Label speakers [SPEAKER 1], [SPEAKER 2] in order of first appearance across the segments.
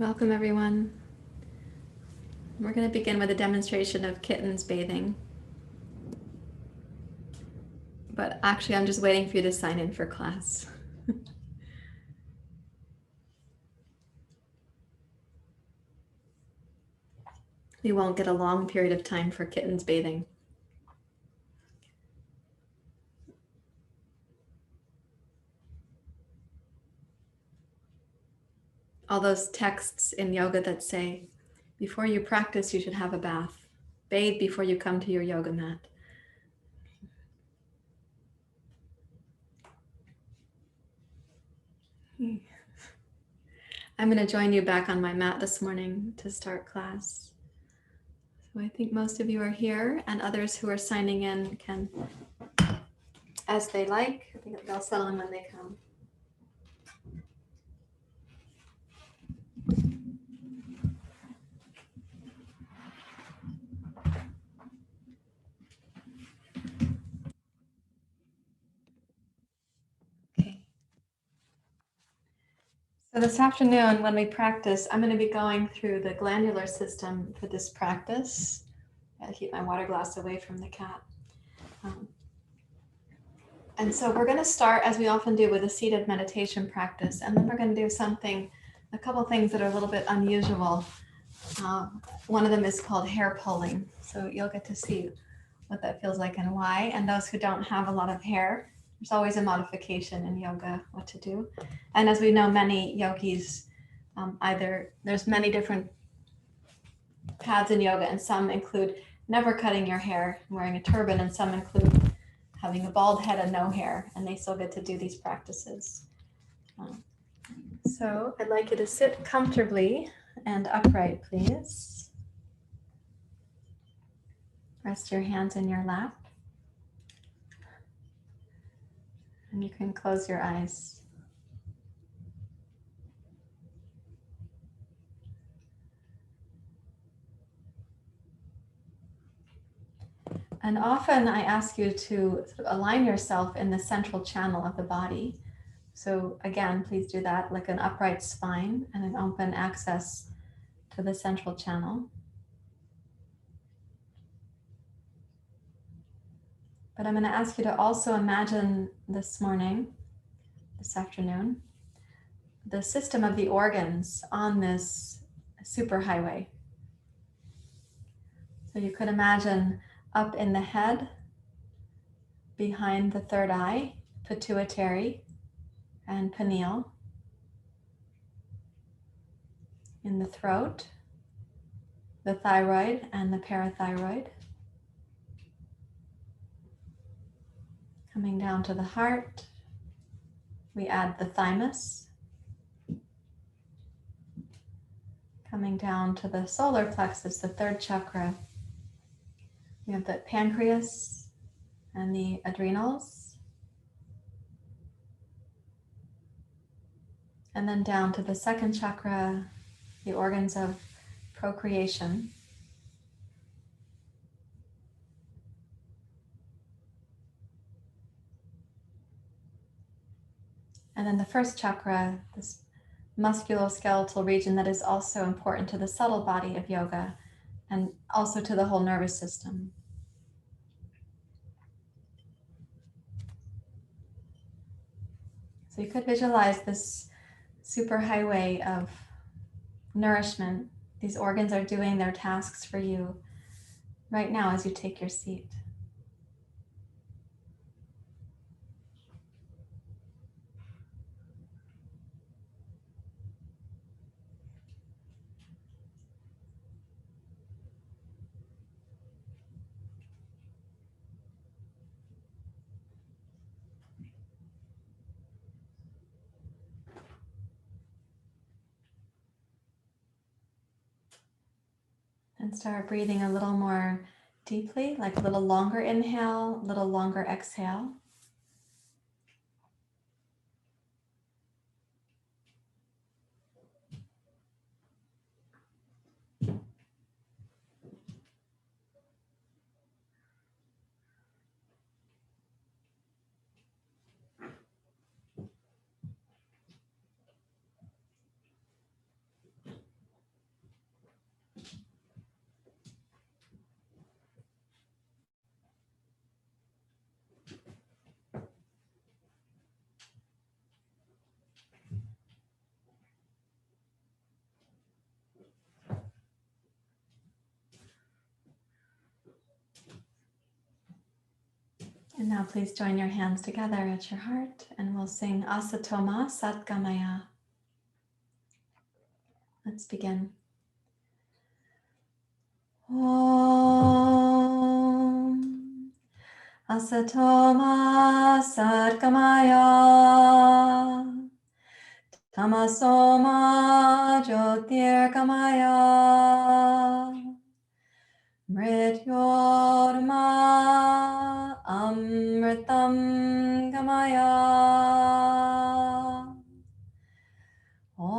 [SPEAKER 1] Welcome everyone. We're going to begin with a demonstration of kittens bathing. But actually I'm just waiting for you to sign in for class. We won't get a long period of time for kittens bathing. All those texts in yoga that say, before you practice, you should have a bath. Bathe before you come to your yoga mat. I'm going to join you back on my mat this morning to start class. So I think most of you are here, and others who are signing in can, as they like. I think they'll settle in when they come. So this afternoon when we practice, I'm going to be going through the glandular system for this practice. I'll keep my water glass away from the cat. And so we're going to start, as we often do, with a seated meditation practice. And then we're going to do a couple things that are a little bit unusual. One of them is called hair pulling. So you'll get to see what that feels like and why. And those who don't have a lot of hair, there's always a modification in yoga what to do. And as we know, many yogis, there's many different paths in yoga, and some include never cutting your hair, wearing a turban, and some include having a bald head and no hair, and they still get to do these practices. So I'd like you to sit comfortably and upright, please. Rest your hands in your lap. And you can close your eyes. And often I ask you to sort of align yourself in the central channel of the body. So again, please do that, like an upright spine and an open access to the central channel. But I'm going to ask you to also imagine this afternoon, the system of the organs on this superhighway. So you could imagine up in the head, behind the third eye, pituitary and pineal. In the throat, the thyroid and the parathyroid. Coming down to the heart, we add the thymus. Coming down to the solar plexus, the third chakra, we have the pancreas and the adrenals. And then down to the second chakra, the organs of procreation. And then the first chakra, this musculoskeletal region that is also important to the subtle body of yoga and also to the whole nervous system. So you could visualize this superhighway of nourishment. These organs are doing their tasks for you right now as you take your seat. And start breathing a little more deeply, like a little longer inhale, a little longer exhale. Now please join your hands together at your heart and we'll sing Asatoma Satgamaya. Let's begin. Om Asatoma Satgamaya Tamasoma Jyotirgamaya Mrityorma Amritam Gamaya. Om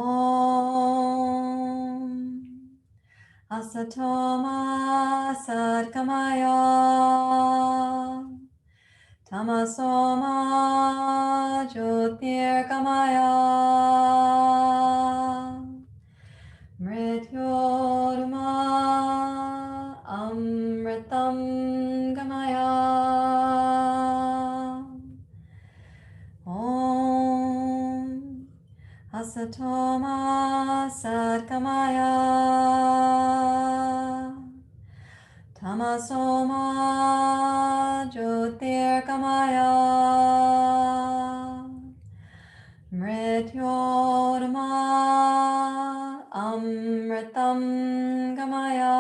[SPEAKER 1] Asatoma Sadgamaya Tamasoma Jyotirgamaya Mrityorma Amritam Gamaya. Om Asatoma Sadgamaya Tamasoma Jyotirgamaya Mrityorma Amritam Gamaya.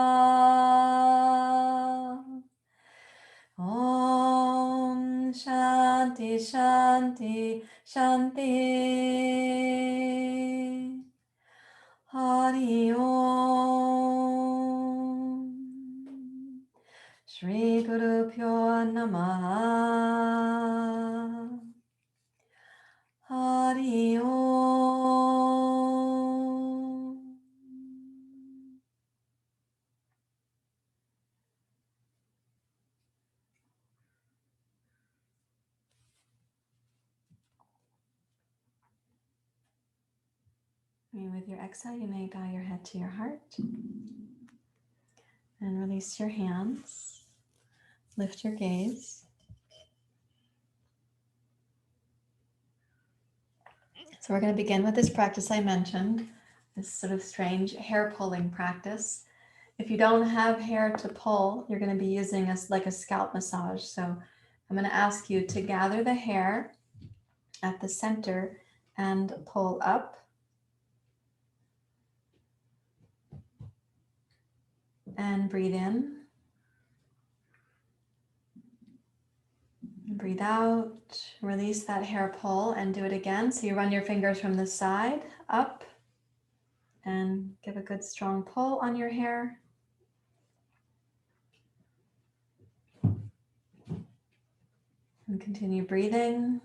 [SPEAKER 1] Om Shanti Shanti Shanti. Hari Om. Shri Guru Pyo Namaha. Hari Om. And with your exhale, you may bow your head to your heart and release your hands. Lift your gaze. So we're going to begin with this practice I mentioned, this sort of strange hair pulling practice. If you don't have hair to pull, you're going to be using like a scalp massage. So I'm going to ask you to gather the hair at the center and pull up. And breathe in. Breathe out. Release that hair pull and do it again. So you run your fingers from the side up and give a good strong pull on your hair. And continue breathing.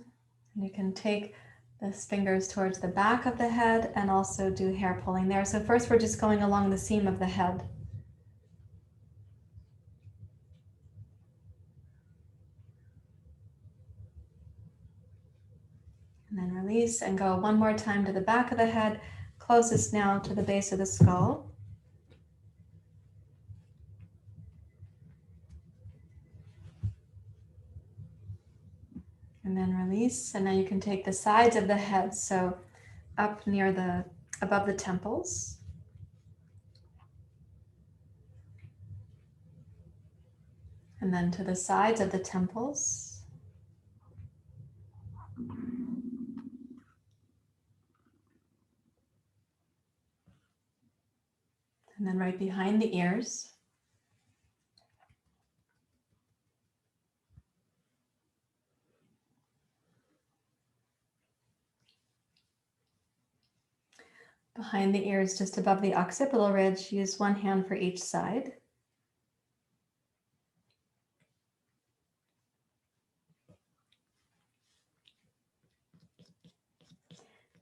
[SPEAKER 1] And you can take the fingers towards the back of the head and also do hair pulling there. So first we're just going along the seam of the head. And then release and go one more time to the back of the head, closest now to the base of the skull. And then release. And now you can take the sides of the head, so up near above the temples. And then to the sides of the temples. And then right behind the ears. Behind the ears, just above the occipital ridge, use one hand for each side.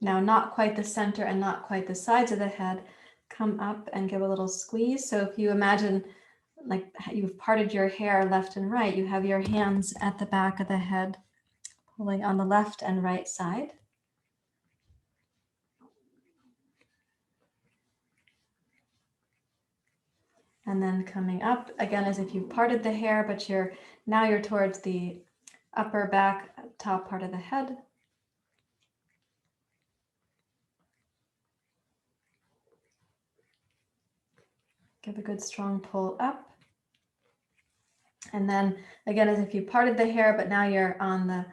[SPEAKER 1] Now, not quite the center and not quite the sides of the head, come up and give a little squeeze. So if you imagine like you've parted your hair left and right, you have your hands at the back of the head, pulling on the left and right side. And then coming up again as if you've parted the hair, but now you're towards the upper back top part of the head. Give a good strong pull up. And then again, as if you parted the hair, but now you're on the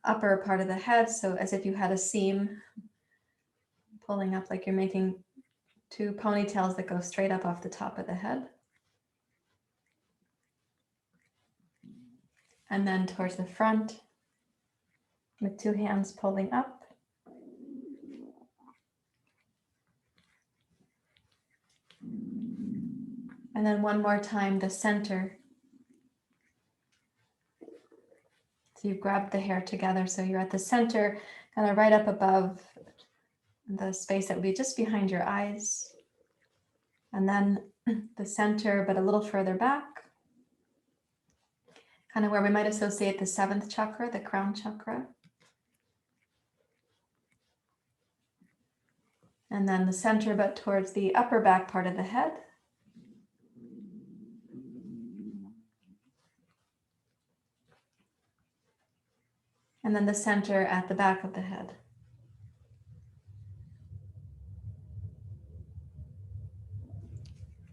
[SPEAKER 1] upper part of the head. So as if you had a seam pulling up, like you're making two ponytails that go straight up off the top of the head. And then towards the front with two hands pulling up. And then one more time, the center. So you've grabbed the hair together. So you're at the center, kind of right up above the space that would be just behind your eyes. And then the center, but a little further back. Kind of where we might associate the seventh chakra, the crown chakra. And then the center, but towards the upper back part of the head. And then the center at the back of the head.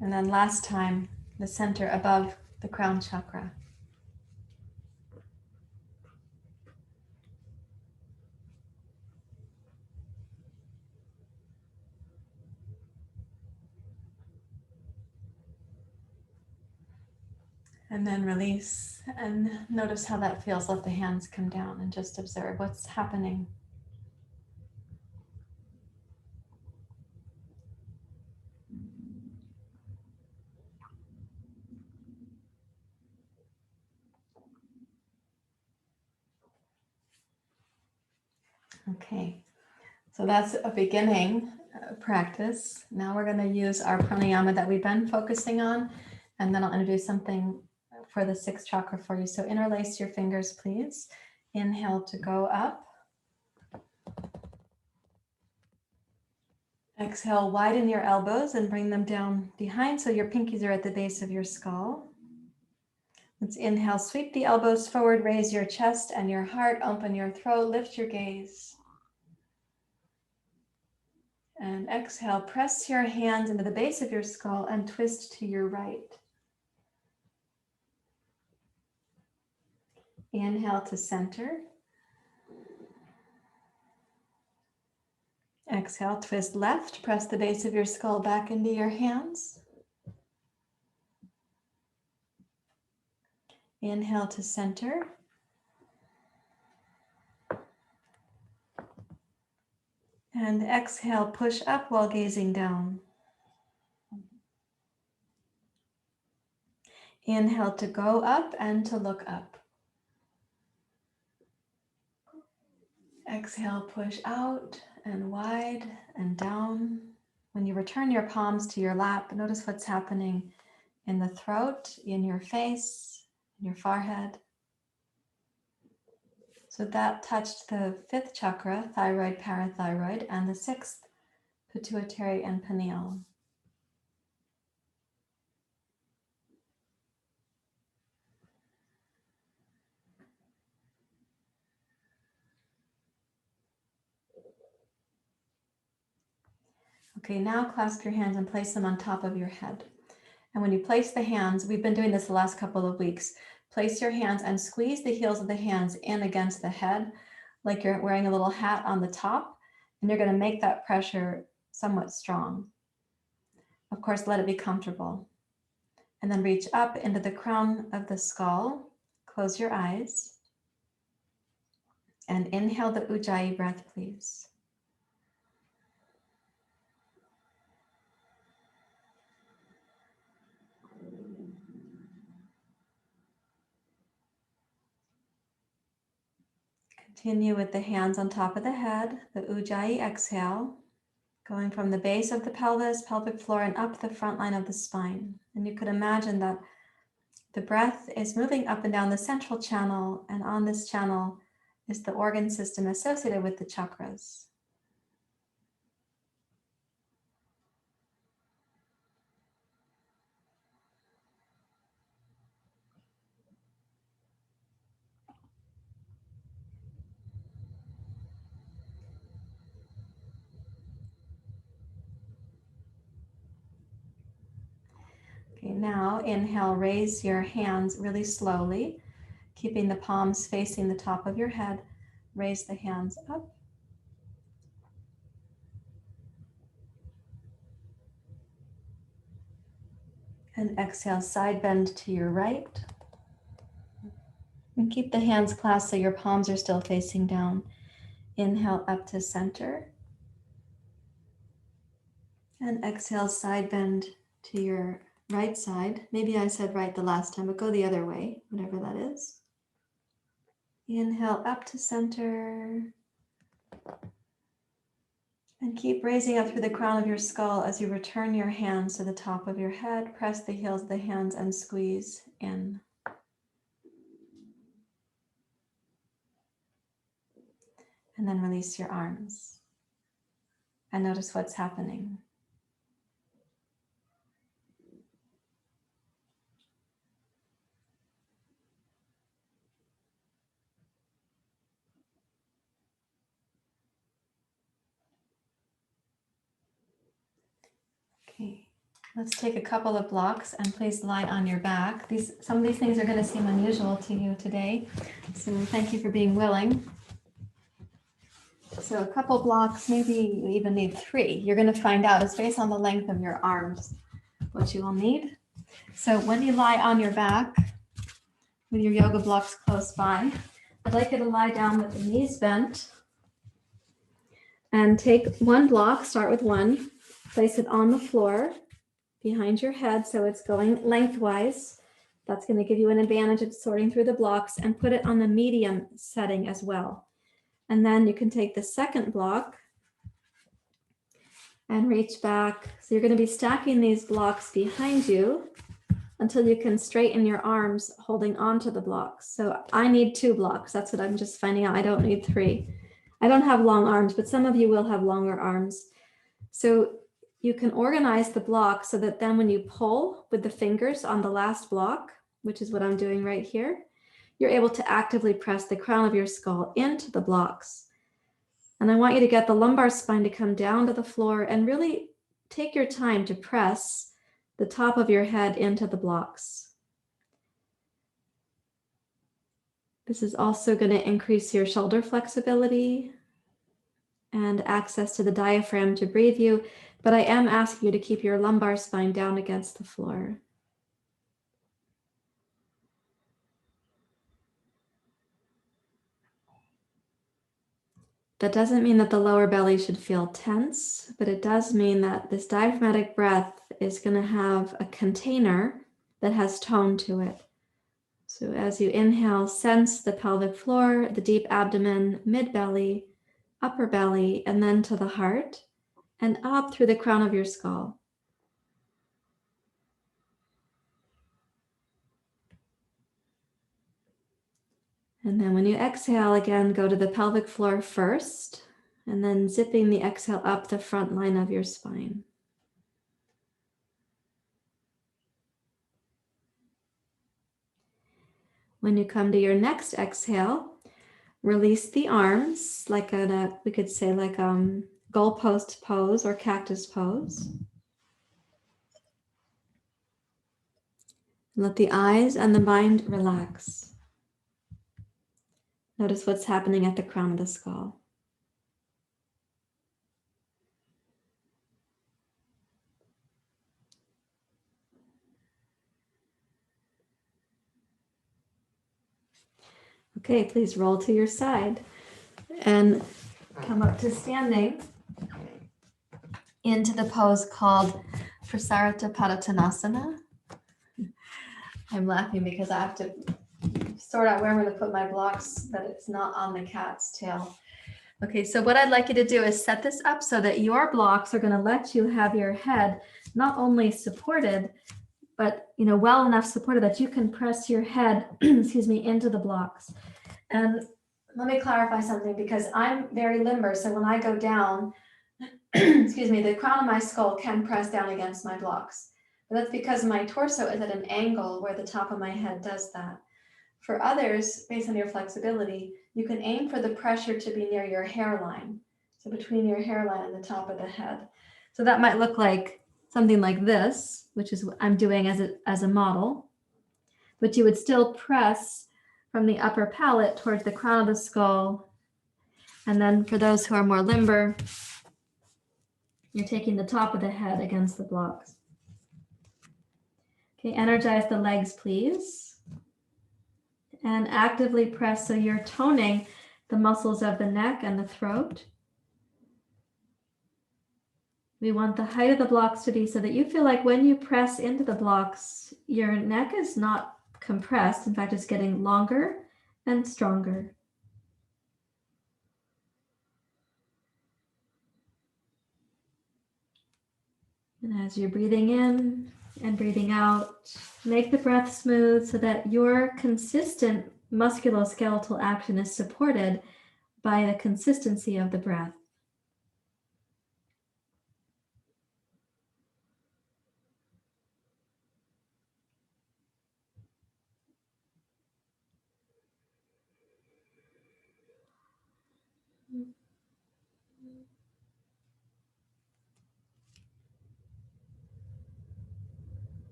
[SPEAKER 1] And then last time, the center above the crown chakra. And then release and notice how that feels. Let the hands come down and just observe what's happening. Okay, so that's a beginning practice. Now we're going to use our pranayama that we've been focusing on, and then I'll introduce something for the sixth chakra for you. So interlace your fingers, please. Inhale to go up. Exhale, widen your elbows and bring them down behind so your pinkies are at the base of your skull. Let's inhale, sweep the elbows forward, raise your chest and your heart, open your throat, lift your gaze. And exhale, press your hands into the base of your skull and twist to your right. Inhale to center. Exhale, twist left, press the base of your skull back into your hands. Inhale to center. And exhale, push up while gazing down. Inhale to go up and to look up. Exhale, push out and wide and down. When you return your palms to your lap, notice what's happening in the throat, in your face, in your forehead. So that touched the fifth chakra, thyroid, parathyroid, and the sixth, pituitary and pineal. Okay, now clasp your hands and place them on top of your head. And when you place the hands, we've been doing this the last couple of weeks, place your hands and squeeze the heels of the hands in against the head, like you're wearing a little hat on the top, and you're going to make that pressure somewhat strong. Of course, let it be comfortable. And then reach up into the crown of the skull, close your eyes, and inhale the Ujjayi breath, please. Continue with the hands on top of the head, the Ujjayi exhale, going from the base of the pelvis, pelvic floor, and up the front line of the spine. And you could imagine that the breath is moving up and down the central channel, and on this channel is the organ system associated with the chakras. Okay, now inhale, raise your hands really slowly, keeping the palms facing the top of your head. Raise the hands up. And exhale, side bend to your right. And keep the hands clasped so your palms are still facing down. Inhale up to center. And exhale, side bend to your right side. Maybe I said right the last time, but go the other way, whatever that is. Inhale up to center. And keep raising up through the crown of your skull as you return your hands to the top of your head. Press the heels of the hands and squeeze in. And then release your arms. And notice what's happening. Okay, let's take a couple of blocks and please lie on your back. Some of these things are going to seem unusual to you today, so thank you for being willing. So a couple blocks, maybe you even need 3. You're going to find out. It's based on the length of your arms, what you will need. So when you lie on your back with your yoga blocks close by, I'd like you to lie down with the knees bent and take one block, start with one, place it on the floor behind your head so it's going lengthwise. That's going to give you an advantage of sorting through the blocks, and put it on the medium setting as well. And then you can take the second block and reach back. So you're going to be stacking these blocks behind you until you can straighten your arms holding onto the blocks. So I need 2 blocks. That's what I'm just finding out. I don't need 3. I don't have long arms, but some of you will have longer arms. So you can organize the block so that then when you pull with the fingers on the last block, which is what I'm doing right here, you're able to actively press the crown of your skull into the blocks. And I want you to get the lumbar spine to come down to the floor and really take your time to press the top of your head into the blocks. This is also going to increase your shoulder flexibility and access to the diaphragm to breathe you, but I am asking you to keep your lumbar spine down against the floor. That doesn't mean that the lower belly should feel tense, but it does mean that this diaphragmatic breath is going to have a container that has tone to it. So as you inhale, sense the pelvic floor, the deep abdomen, mid-belly, upper belly, and then to the heart, and up through the crown of your skull. And then when you exhale, again, go to the pelvic floor first, and then zipping the exhale up the front line of your spine. When you come to your next exhale, release the arms like we could say like goalpost pose or cactus pose. Let the eyes and the mind relax. Notice what's happening at the crown of the skull. Okay, please roll to your side and come up to standing into the pose called Prasarita Padottanasana. I'm laughing because I have to sort out where I'm going to put my blocks that it's not on the cat's tail. Okay, so what I'd like you to do is set this up so that your blocks are going to let you have your head not only supported, but well enough supported that you can press your head, excuse me, into the blocks. And let me clarify something, because I'm very limber. So when I go down, excuse me, the crown of my skull can press down against my blocks. But that's because my torso is at an angle where the top of my head does that. For others, based on your flexibility, you can aim for the pressure to be near your hairline. So between your hairline and the top of the head. So that might look like something like this, which is what I'm doing as a model, but you would still press from the upper palate towards the crown of the skull. And then for those who are more limber, you're taking the top of the head against the blocks. Okay, energize the legs, please. And actively press so you're toning the muscles of the neck and the throat. We want the height of the blocks to be so that you feel like when you press into the blocks, your neck is not compressed. In fact, it's getting longer and stronger. And as you're breathing in and breathing out, make the breath smooth so that your consistent musculoskeletal action is supported by the consistency of the breath.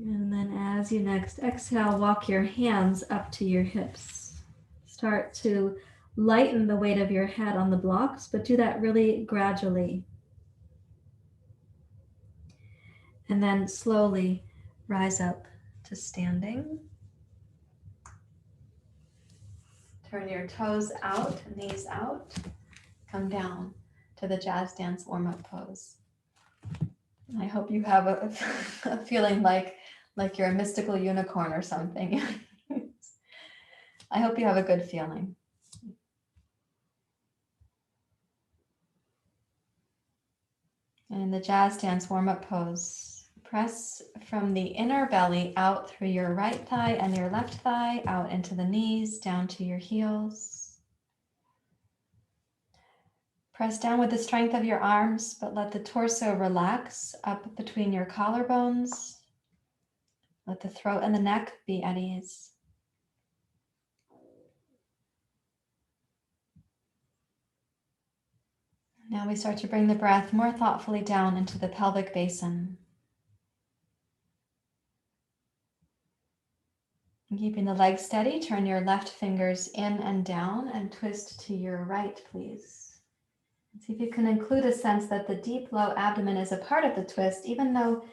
[SPEAKER 1] And then as you next exhale, walk your hands up to your hips. Start to lighten the weight of your head on the blocks, but do that really gradually. And then slowly rise up to standing. Turn your toes out, knees out. Come down to the jazz dance warm-up pose. I hope you have a feeling like you're a mystical unicorn or something. I hope you have a good feeling. And in the jazz dance warm-up pose, press from the inner belly out through your right thigh and your left thigh, out into the knees, down to your heels. Press down with the strength of your arms, but let the torso relax up between your collarbones. Let the throat and the neck be at ease. Now we start to bring the breath more thoughtfully down into the pelvic basin. And keeping the legs steady, turn your left fingers in and down and twist to your right, please. See if you can include a sense that the deep, low abdomen is a part of the twist, even though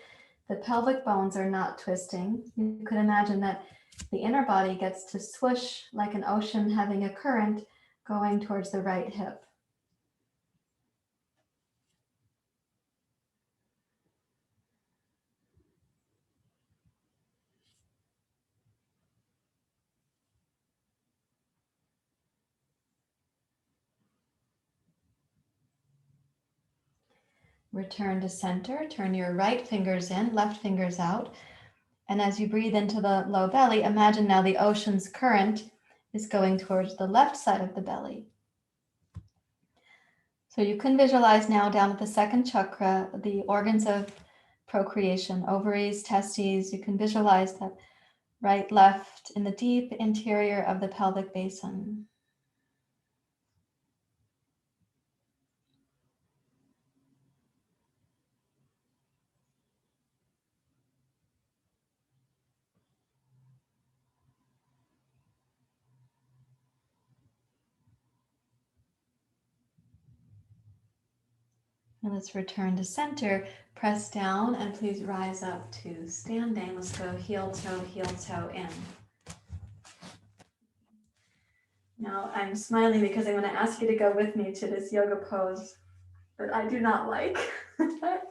[SPEAKER 1] the pelvic bones are not twisting. You could imagine that the inner body gets to swoosh like an ocean having a current going towards the right hip. Return to center, turn your right fingers in, left fingers out. And as you breathe into the low belly, imagine now the ocean's current is going towards the left side of the belly. So you can visualize now down at the second chakra, the organs of procreation, ovaries, testes. You can visualize that right, left in the deep interior of the pelvic basin. And let's return to center, press down, and please rise up to standing. Let's go heel toe in. Now I'm smiling because I want to ask you to go with me to this yoga pose that I do not like.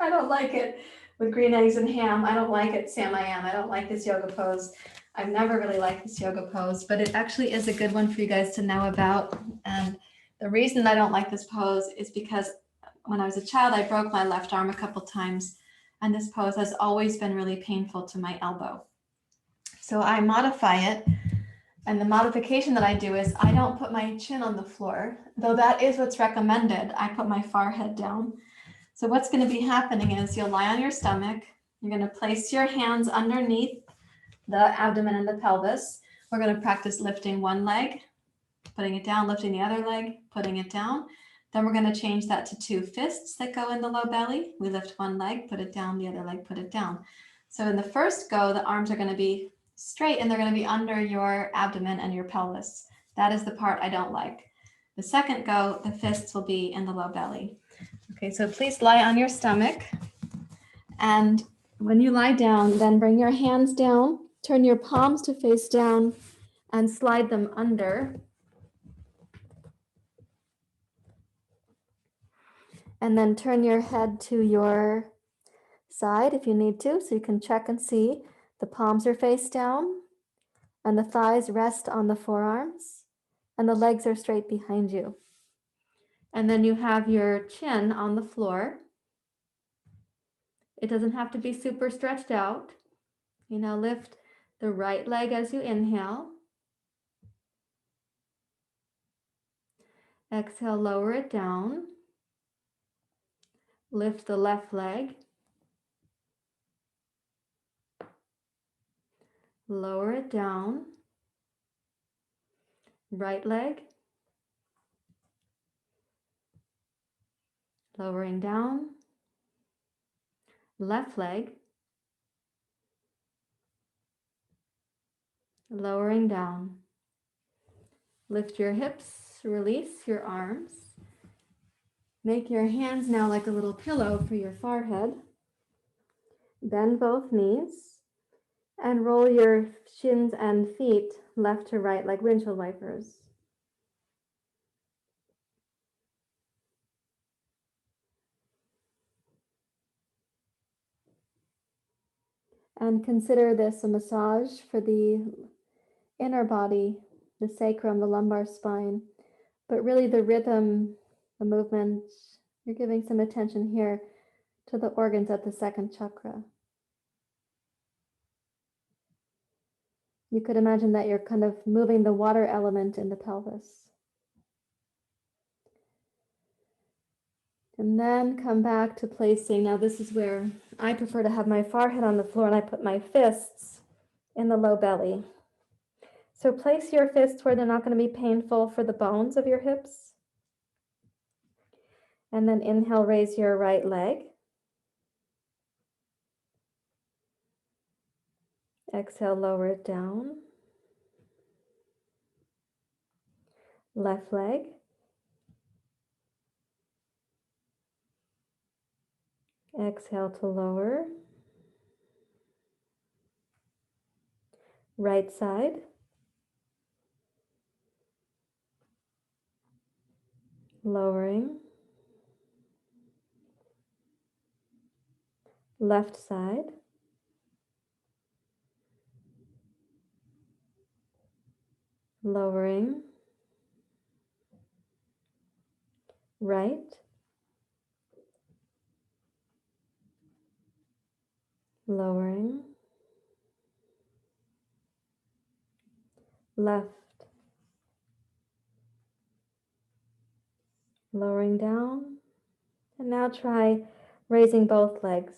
[SPEAKER 1] I don't like it with green eggs and ham. I don't like it, Sam I am. I don't like this yoga pose. I've never really liked this yoga pose, but it actually is a good one for you guys to know about. And the reason I don't like this pose is because when I was a child, I broke my left arm a couple times, and this pose has always been really painful to my elbow. So I modify it, and the modification that I do is I don't put my chin on the floor, though that is what's recommended. I put my forehead down. So what's going to be happening is you'll lie on your stomach. You're going to place your hands underneath the abdomen and the pelvis. We're going to practice lifting one leg putting it down, lifting the other leg, putting it down. Then we're going to change that to 2 fists that go in the low belly. We lift one leg, put it down, the other leg, put it down. So in the first go, the arms are going to be straight and they're going to be under your abdomen and your pelvis. That is the part I don't like. The second go, the fists will be in the low belly. Okay, so please lie on your stomach. And when you lie down, then bring your hands down, turn your palms to face down, and slide them under. And then turn your head to your side if you need to, so you can check and see the palms are face down and the thighs rest on the forearms and the legs are straight behind you. And then you have your chin on the floor. It doesn't have to be super stretched out. You now lift the right leg as you inhale. Exhale, lower it down. Lift the left leg. Lower it down. Right leg. Lowering down. Left leg. Lowering down. Lift your hips, release your arms. Make your hands now like a little pillow for your forehead. Bend both knees and roll your shins and feet left to right like windshield wipers. And consider this a massage for the inner body, the sacrum, the lumbar spine, but really the rhythm, the movement, you're giving some attention here to the organs at the second chakra. You could imagine that you're kind of moving the water element in the pelvis. And then come back to placing, now this is where I prefer to have my forehead on the floor and I put my fists in the low belly. So place your fists where they're not going to be painful for the bones of your hips. And then inhale, raise your right leg. Exhale, lower it down. Left leg. Exhale to lower. Right side. Lowering. Left side. Lowering. Right. Lowering. Left. Lowering down. And now try raising both legs.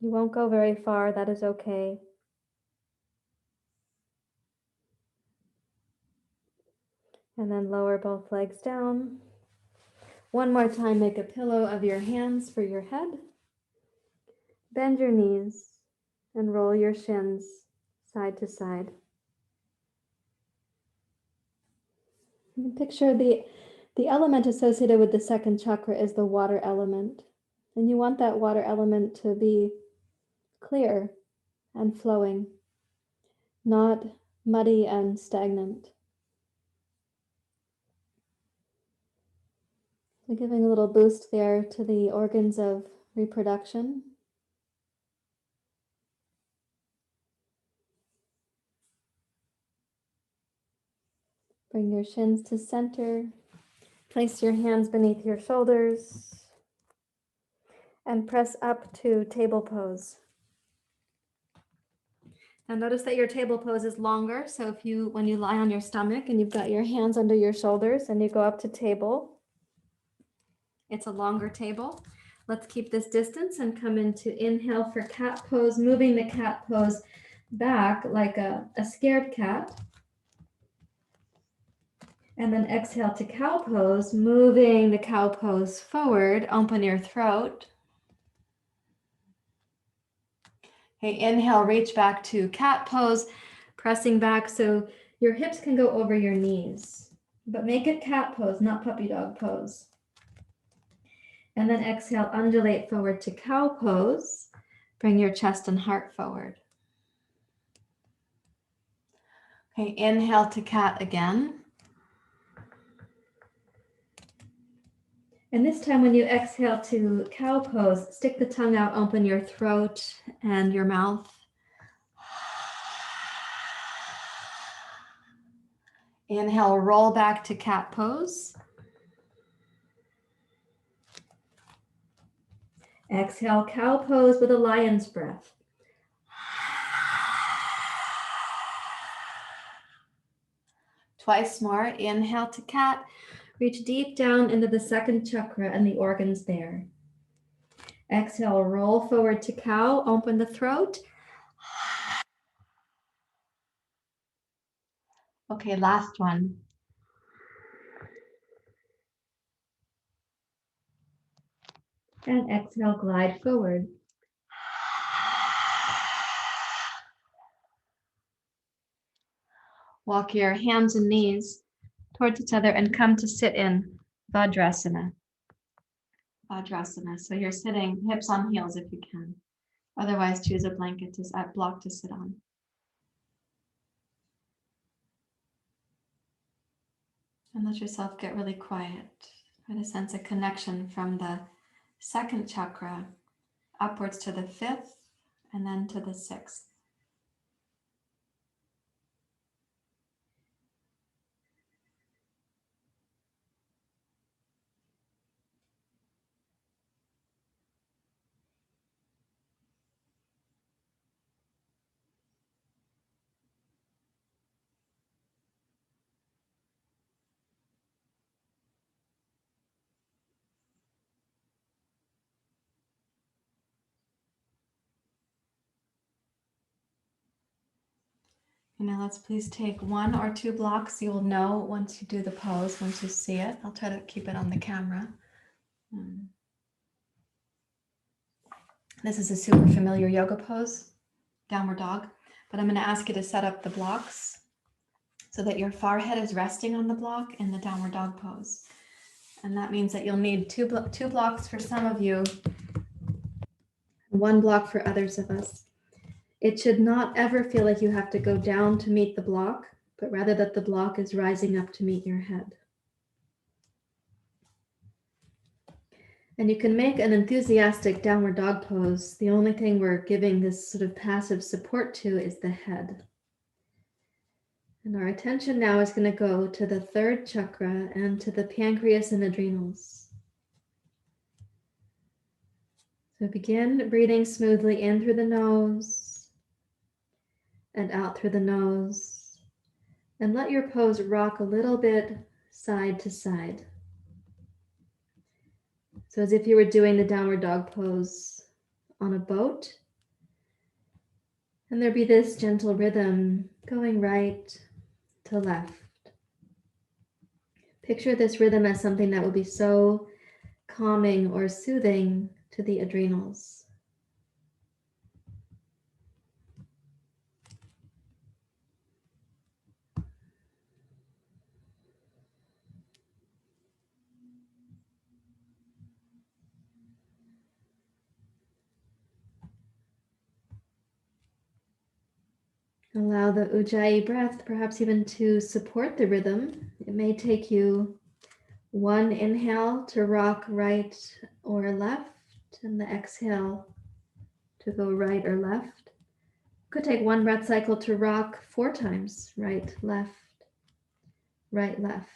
[SPEAKER 1] You won't go very far, that is okay. And then lower both legs down. One more time, make a pillow of your hands for your head. Bend your knees and roll your shins side to side. You can picture the element associated with the second chakra is the water element. And you want that water element to be clear and flowing, not muddy and stagnant. So giving a little boost there to the organs of reproduction. Bring your shins to center. Place your hands beneath your shoulders and press up to table pose. Now notice that your table pose is longer. So when you lie on your stomach and you've got your hands under your shoulders and you go up to table, it's a longer table. Let's keep this distance and come into inhale for cat pose, moving the cat pose back like a scared cat. And then exhale to cow pose, moving the cow pose forward. Open your throat. Okay, inhale, reach back to cat pose, pressing back so your hips can go over your knees. But make it cat pose, not puppy dog pose. And then exhale, undulate forward to cow pose. Bring your chest and heart forward. Okay, inhale to cat again. And this time when you exhale to cow pose, stick the tongue out, open your throat and your mouth. Inhale, roll back to cat pose. Exhale, cow pose with a lion's breath. Twice more. Inhale to cat. Reach deep down into the second chakra and the organs there. Exhale, roll forward to cow. Open the throat. Okay, last one. And exhale, glide forward. Walk your hands and knees towards each other and come to sit in Vajrasana. Vajrasana. So you're sitting hips on heels if you can. Otherwise, choose a blanket block to sit on. And let yourself get really quiet. Try to sense a connection from the second chakra upwards to the fifth and then to the sixth. Now let's please take 1 or 2 blocks. You will know once you do the pose, once you see it. I'll try to keep it on the camera. This is a super familiar yoga pose, downward dog, but I'm going to ask you to set up the blocks so that your forehead is resting on the block in the downward dog pose. And that means that you'll need two blocks for some of you, 1 block for others of us. It should not ever feel like you have to go down to meet the block, but rather that the block is rising up to meet your head. And you can make an enthusiastic downward dog pose. The only thing we're giving this sort of passive support to is the head. And our attention now is going to go to the third chakra and to the pancreas and adrenals. So begin breathing smoothly in through the nose and out through the nose. And let your pose rock a little bit side to side. So as if you were doing the downward dog pose on a boat. And there'd be this gentle rhythm going right to left. Picture this rhythm as something that would be so calming or soothing to the adrenals. Allow the Ujjayi breath perhaps even to support the rhythm. It may take you 1 inhale to rock right or left, and the exhale to go right or left. Could take 1 breath cycle to rock 4 times, right, left, right, left.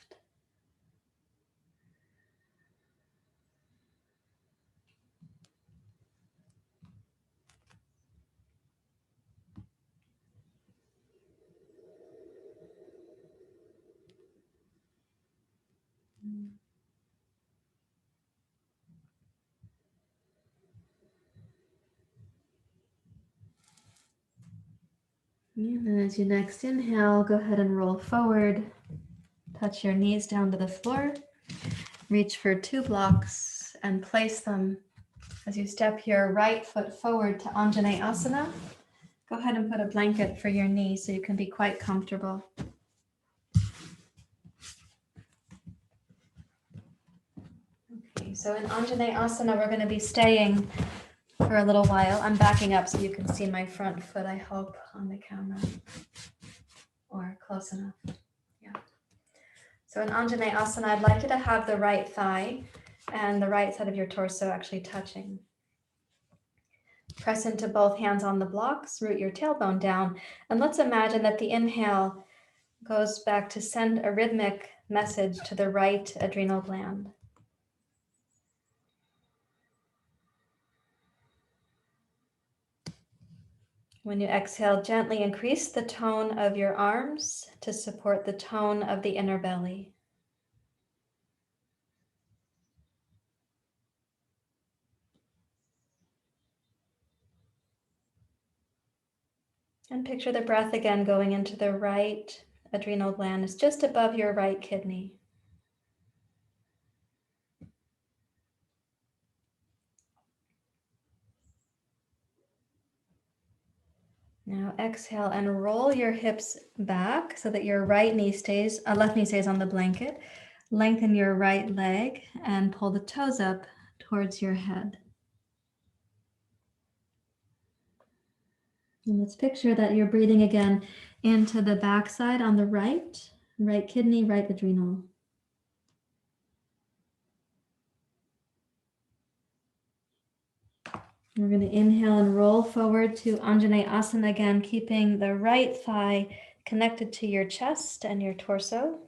[SPEAKER 1] And then as you next inhale, go ahead and roll forward, touch your knees down to the floor. Reach for 2 blocks and place them as you step your right foot forward to Anjanae Asana. Go ahead and put a blanket for your knee so you can be quite comfortable. Okay, so in Anjanae Asana, we're going to be staying for a little while. I'm backing up so you can see my front foot, I hope, on the camera, or close enough. Yeah. So in Anjanae Asana, I'd like you to have the right thigh and the right side of your torso actually touching. Press into both hands on the blocks, root your tailbone down, and let's imagine that the inhale goes back to send a rhythmic message to the right adrenal gland. When you exhale, gently increase the tone of your arms to support the tone of the inner belly. And picture the breath again going into the right adrenal gland. It's just above your right kidney. Now exhale and roll your hips back so that your left knee stays on the blanket. Lengthen your right leg and pull the toes up towards your head. And let's picture that you're breathing again into the backside on the right kidney, right adrenal. We're going to inhale and roll forward to Anjanae Asana again, keeping the right thigh connected to your chest and your torso.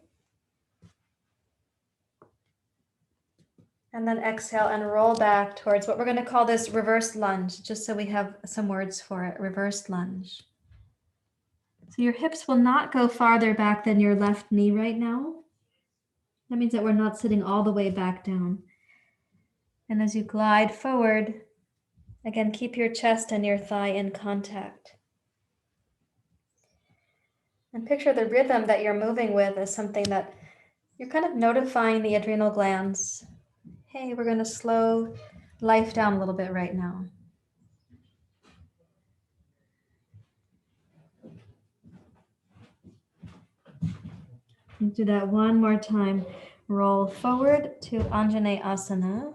[SPEAKER 1] And then exhale and roll back towards what we're going to call this reverse lunge, just so we have some words for it, reverse lunge. So your hips will not go farther back than your left knee right now. That means that we're not sitting all the way back down. And as you glide forward, again, keep your chest and your thigh in contact. And picture the rhythm that you're moving with as something that you're kind of notifying the adrenal glands. Hey, we're going to slow life down a little bit right now. Do that one more time. Roll forward to Anjanae Asana.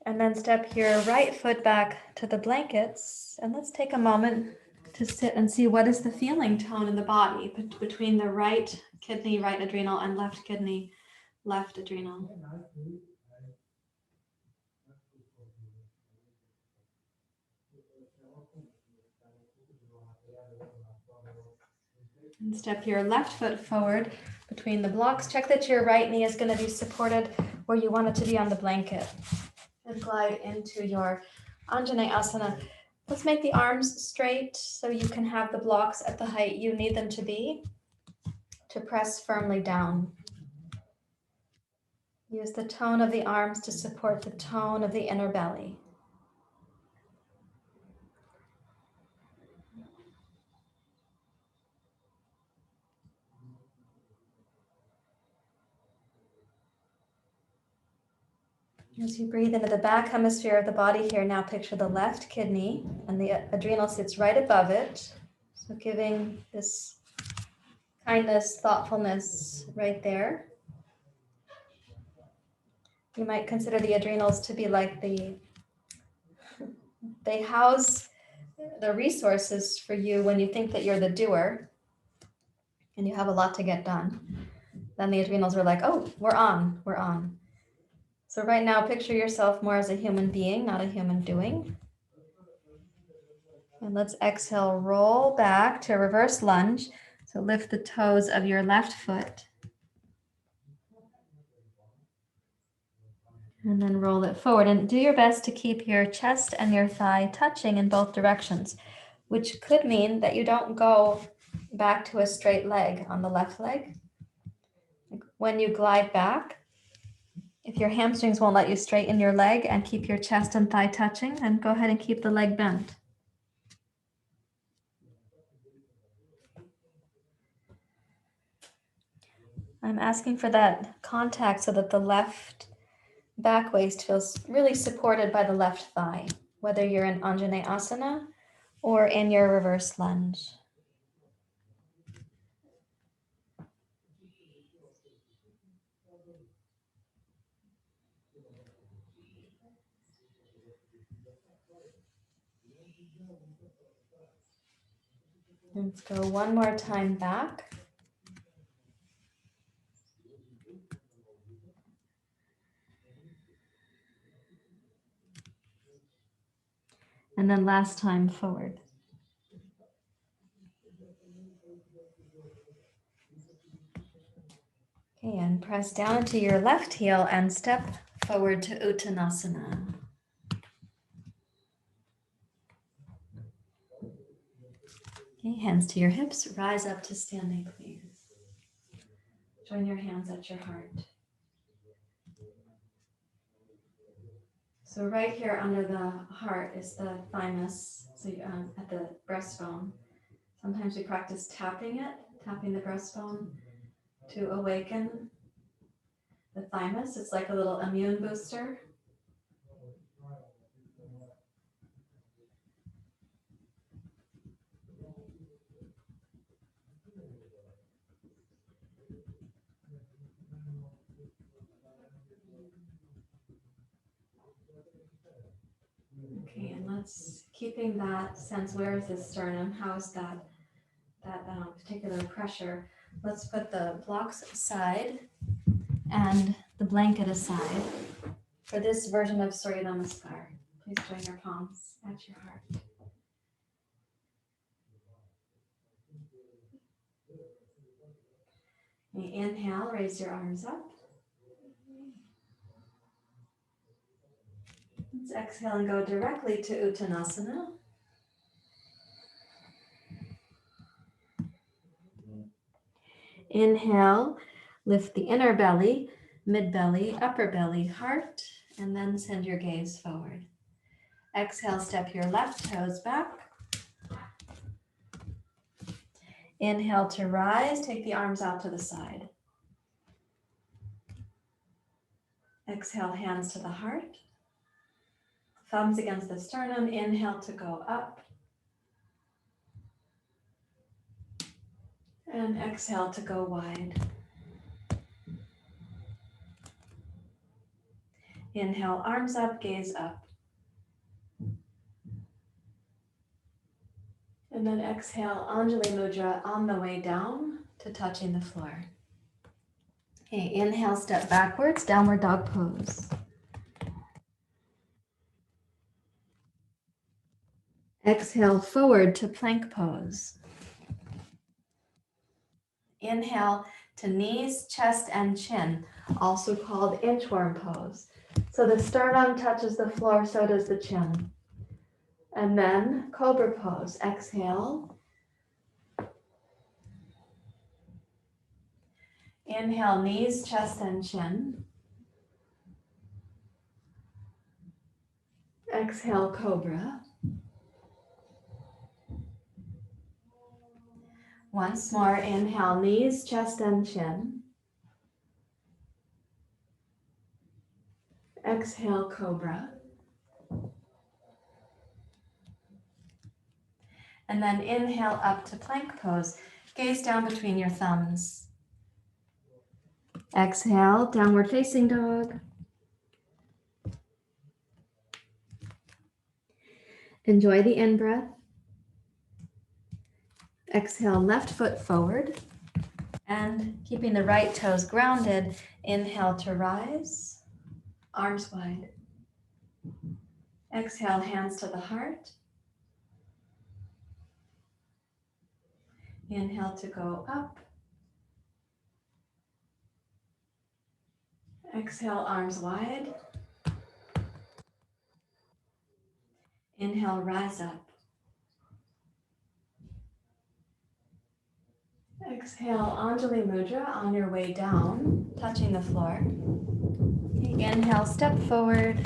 [SPEAKER 1] And then step your right foot back to the blankets. And let's take a moment to sit and see what is the feeling tone in the body between the right kidney, right adrenal, and left kidney, left adrenal. And step your left foot forward between the blocks. Check that your right knee is going to be supported where you want it to be on the blanket. And glide into your Anjanae Asana. Let's make the arms straight so you can have the blocks at the height you need them to be to press firmly down. Use the tone of the arms to support the tone of the inner belly. As you breathe into the back hemisphere of the body here, now picture the left kidney and the adrenal sits right above it. So giving this kindness, thoughtfulness right there. You might consider the adrenals to be like they house the resources for you when you think that you're the doer and you have a lot to get done. Then the adrenals are like, oh, we're on. So right now, picture yourself more as a human being, not a human doing. And let's exhale, roll back to reverse lunge. So lift the toes of your left foot. And then roll it forward. And do your best to keep your chest and your thigh touching in both directions, which could mean that you don't go back to a straight leg on the left leg. When you glide back, if your hamstrings won't let you straighten your leg and keep your chest and thigh touching, then go ahead and keep the leg bent. I'm asking for that contact so that the left back waist feels really supported by the left thigh, whether you're in Anjanae Asana or in your reverse lunge. Let's go one more time back. And then last time forward. Okay, and press down into your left heel and step forward to Uttanasana. Okay, hands to your hips, rise up to standing, please. Join your hands at your heart. So right here under the heart is the thymus, so at the breastbone. Sometimes we practice tapping the breastbone to awaken the thymus. It's like a little immune booster. Okay, and let's, keeping that sense, where is the sternum? How is that particular pressure? Let's put the blocks aside and the blanket aside for this version of Surya Namaskar. Please join your palms at your heart. Inhale, raise your arms up. Let's exhale and go directly to Uttanasana. Inhale, lift the inner belly, mid belly, upper belly, heart, and then send your gaze forward. Exhale, step your left toes back. Inhale to rise, take the arms out to the side. Exhale, hands to the heart. Thumbs against the sternum, inhale to go up. And exhale to go wide. Inhale, arms up, gaze up. And then exhale, Anjali Mudra on the way down to touching the floor. Okay, inhale, step backwards, downward dog pose. Exhale, forward to plank pose. Inhale to knees, chest, and chin, also called inchworm pose. So the sternum touches the floor, so does the chin. And then cobra pose. Exhale. Inhale, knees, chest, and chin. Exhale, cobra. Once more, inhale, knees, chest, and chin. Exhale, cobra. And then inhale up to plank pose. Gaze down between your thumbs. Exhale, downward facing dog. Enjoy the in-breath. Exhale, left foot forward. And keeping the right toes grounded, inhale to rise, arms wide. Exhale, hands to the heart. Inhale to go up. Exhale, arms wide. Inhale, rise up. Exhale, Anjali Mudra on your way down, touching the floor. Inhale, step forward.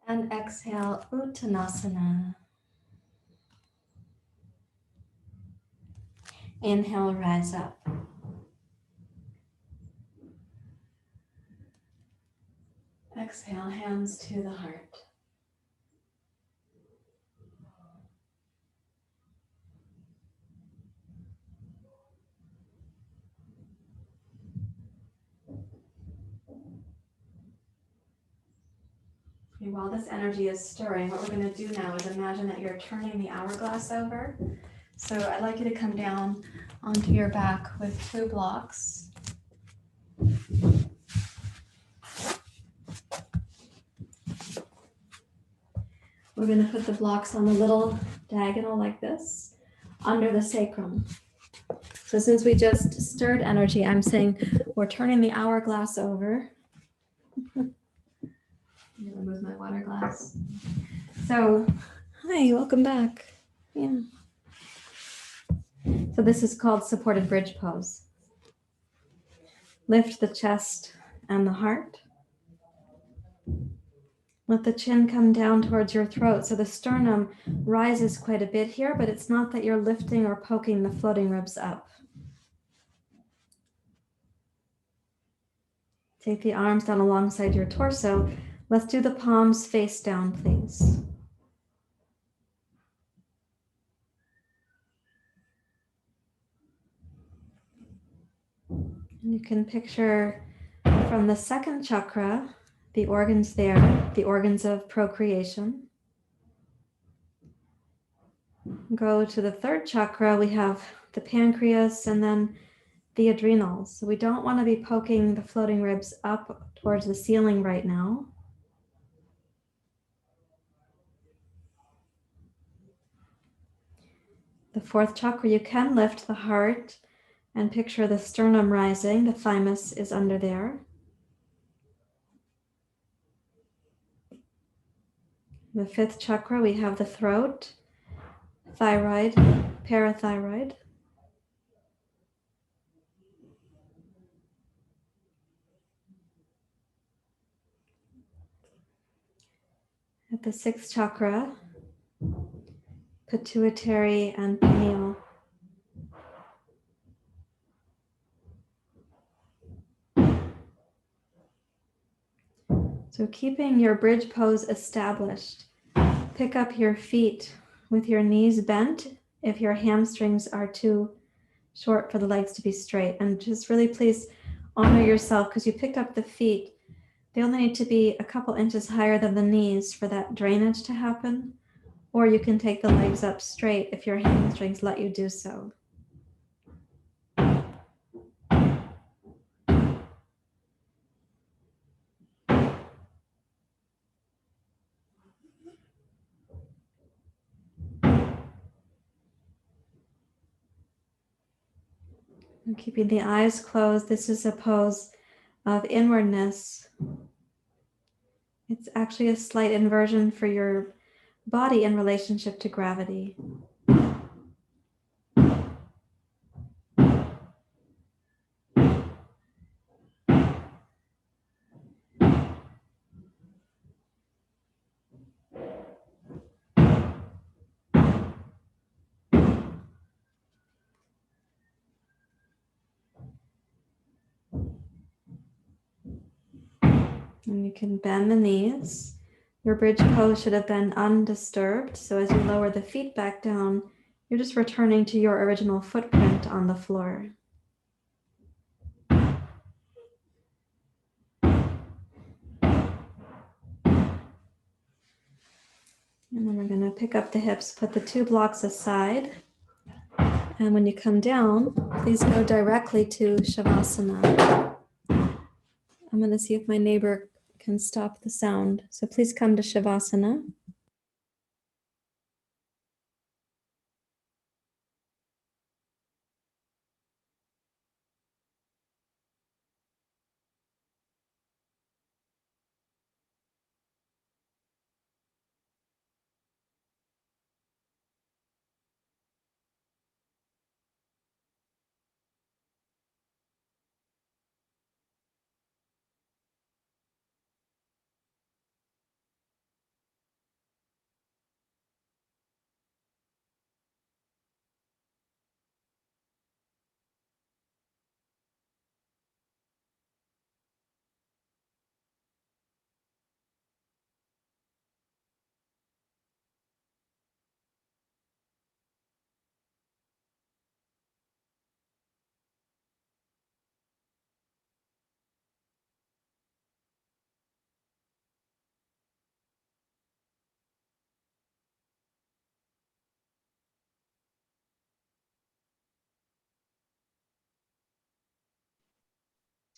[SPEAKER 1] And exhale, Uttanasana. Inhale, rise up. Exhale, hands to the heart. Okay, while this energy is stirring, what we're going to do now is imagine that you're turning the hourglass over. So I'd like you to come down onto your back with 2 blocks. We're going to put the blocks on a little diagonal like this, under the sacrum. So since we just stirred energy, I'm saying we're turning the hourglass over. I'm going to move my water glass. So, hi, welcome back. Yeah. So this is called supported bridge pose. Lift the chest and the heart. Let the chin come down towards your throat. So the sternum rises quite a bit here, but it's not that you're lifting or poking the floating ribs up. Take the arms down alongside your torso. Let's do the palms face down, please. And you can picture from the second chakra, the organs there, the organs of procreation. Go to the third chakra, we have the pancreas and then the adrenals. So we don't want to be poking the floating ribs up towards the ceiling right now. The fourth chakra, you can lift the heart and picture the sternum rising. The thymus is under there. The fifth chakra, we have the throat, thyroid, parathyroid. At the sixth chakra, pituitary and pineal. So keeping your bridge pose established, pick up your feet with your knees bent if your hamstrings are too short for the legs to be straight. And just really please honor yourself because you picked up the feet. They only need to be a couple inches higher than the knees for that drainage to happen. Or you can take the legs up straight if your hamstrings let you do so. And keeping the eyes closed, this is a pose of inwardness. It's actually a slight inversion for your body in relationship to gravity. And you can bend the knees. Your bridge pose should have been undisturbed. So as you lower the feet back down, you're just returning to your original footprint on the floor. And then we're going to pick up the hips, put the 2 blocks aside. And when you come down, please go directly to Shavasana. I'm going to see if my neighbor can stop the sound. So please come to Shavasana.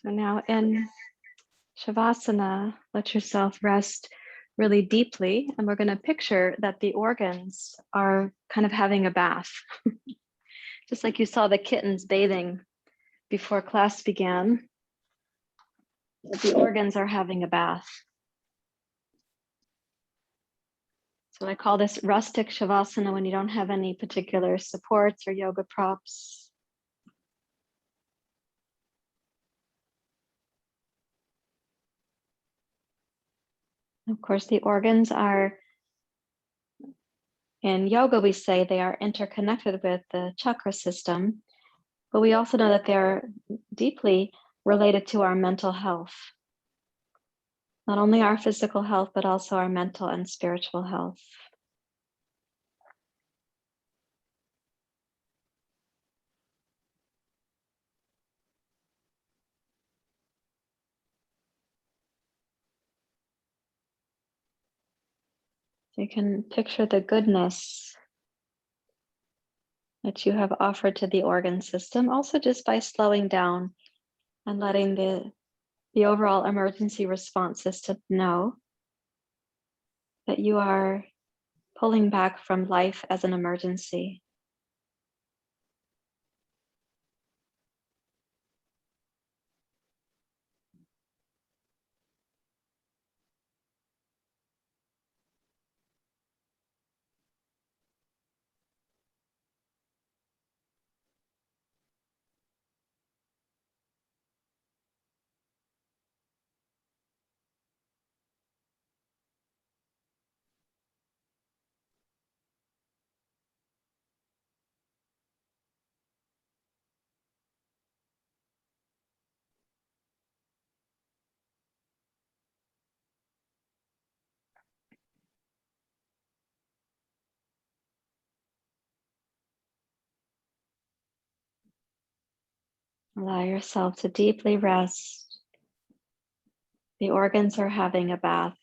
[SPEAKER 1] So now in Shavasana, let yourself rest really deeply. And we're going to picture that the organs are kind of having a bath. Just like you saw the kittens bathing before class began, the organs are having a bath. So I call this rustic Shavasana when you don't have any particular supports or yoga props. Of course, the organs are, in yoga, we say they are interconnected with the chakra system, but we also know that they're deeply related to our mental health. Not only our physical health, but also our mental and spiritual health. So you can picture the goodness that you have offered to the organ system, also just by slowing down and letting the overall emergency response system know that you are pulling back from life as an emergency. Allow yourself to deeply rest. The organs are having a bath.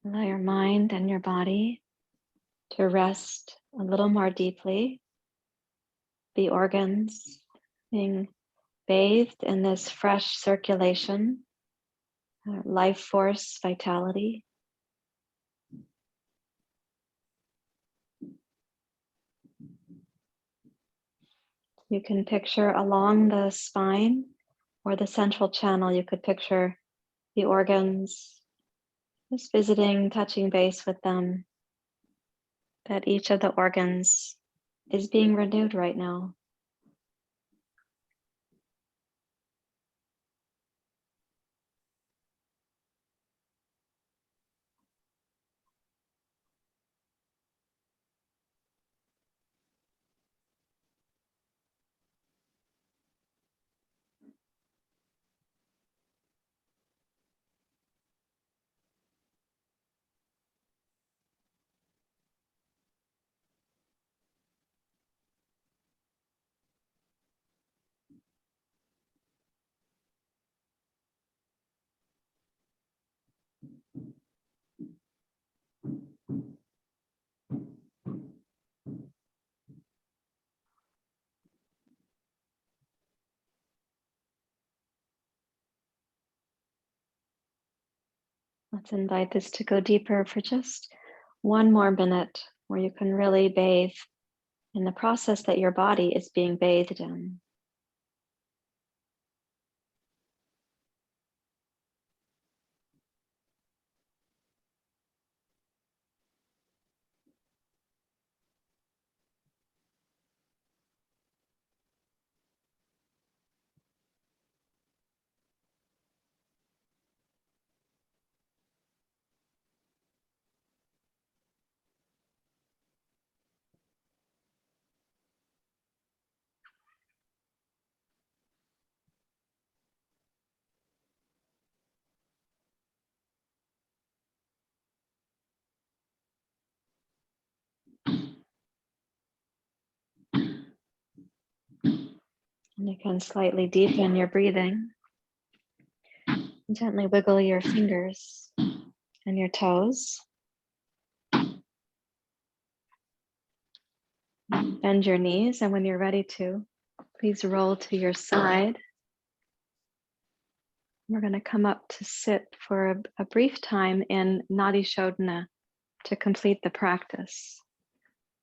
[SPEAKER 1] Allow your mind and your body to rest a little more deeply. The organs being bathed in this fresh circulation, life force, vitality. You can picture along the spine or the central channel, you could picture the organs, just visiting, touching base with them, that each of the organs is being renewed right now. Let's invite this to go deeper for just one more minute, where you can really bathe in the process that your body is being bathed in. And you can slightly deepen your breathing. Gently wiggle your fingers and your toes. Bend your knees, and when you're ready to, please roll to your side. We're going to come up to sit for a brief time in Nadi Shodhana to complete the practice.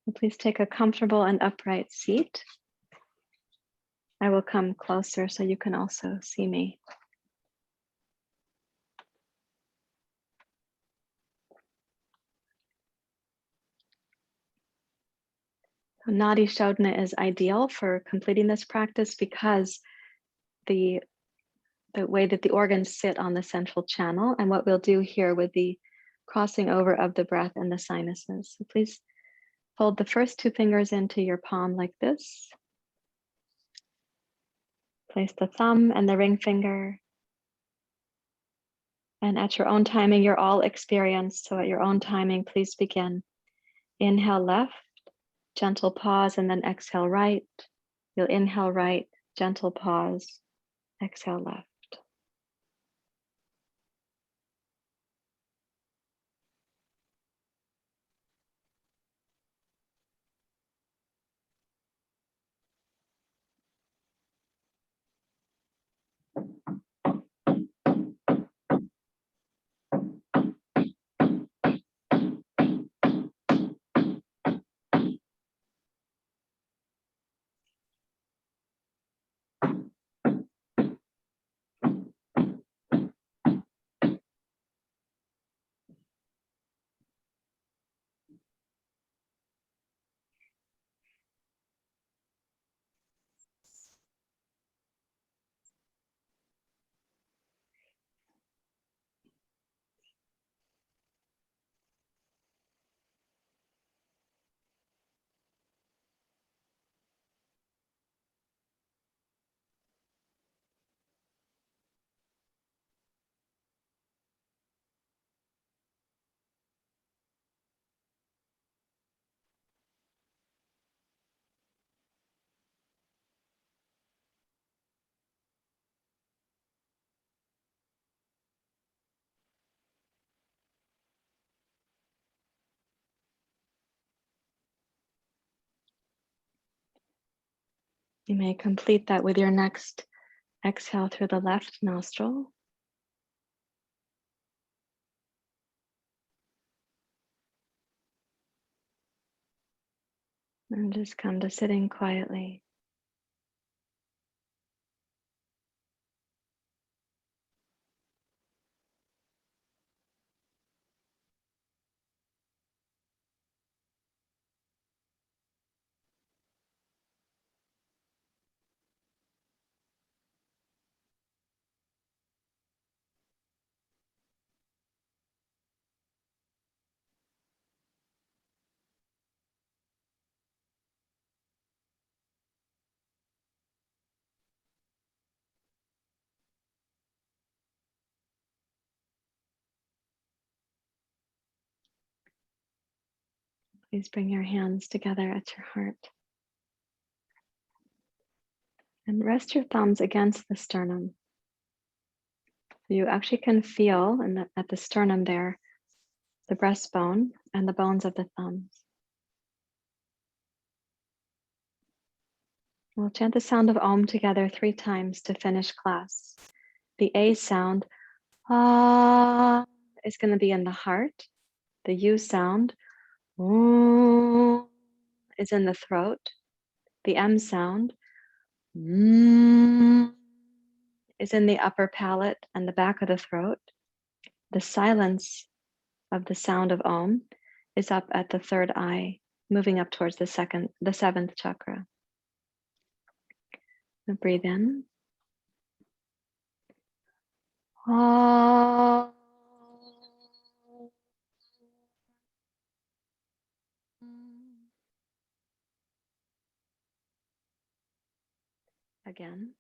[SPEAKER 1] So please take a comfortable and upright seat. I will come closer so you can also see me. Nadi Shodhana is ideal for completing this practice because the way that the organs sit on the central channel, and what we'll do here with the crossing over of the breath and the sinuses. So please fold the first two fingers into your palm like this. Place the thumb and the ring finger. And at your own timing, you're all experienced. So at your own timing, please begin. Inhale left, gentle pause, and then exhale right. You'll inhale right, gentle pause, exhale left. You may complete that with your next exhale through the left nostril. And just come to sitting quietly. Please bring your hands together at your heart. And rest your thumbs against the sternum. So you actually can feel at the sternum there, the breastbone and the bones of the thumbs. We'll chant the sound of Om together 3 times to finish class. The A sound, ah, is going to be in the heart. The U sound is in the throat. The M sound is in the upper palate and the back of the throat. The silence of the sound of Om is up at the third eye, moving up towards the seventh chakra. So breathe in. Again.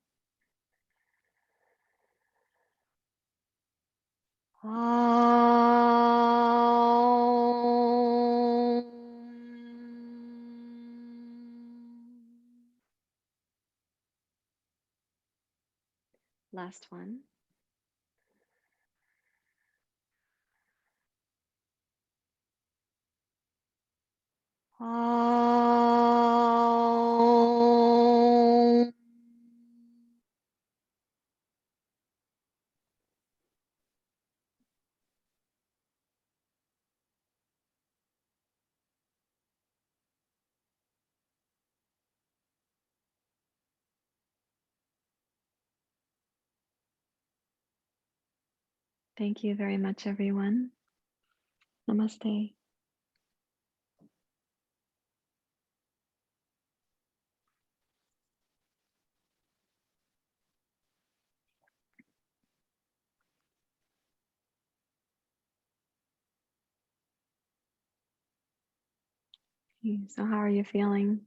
[SPEAKER 1] Last one. Thank you very much, everyone. Namaste. So how are you feeling?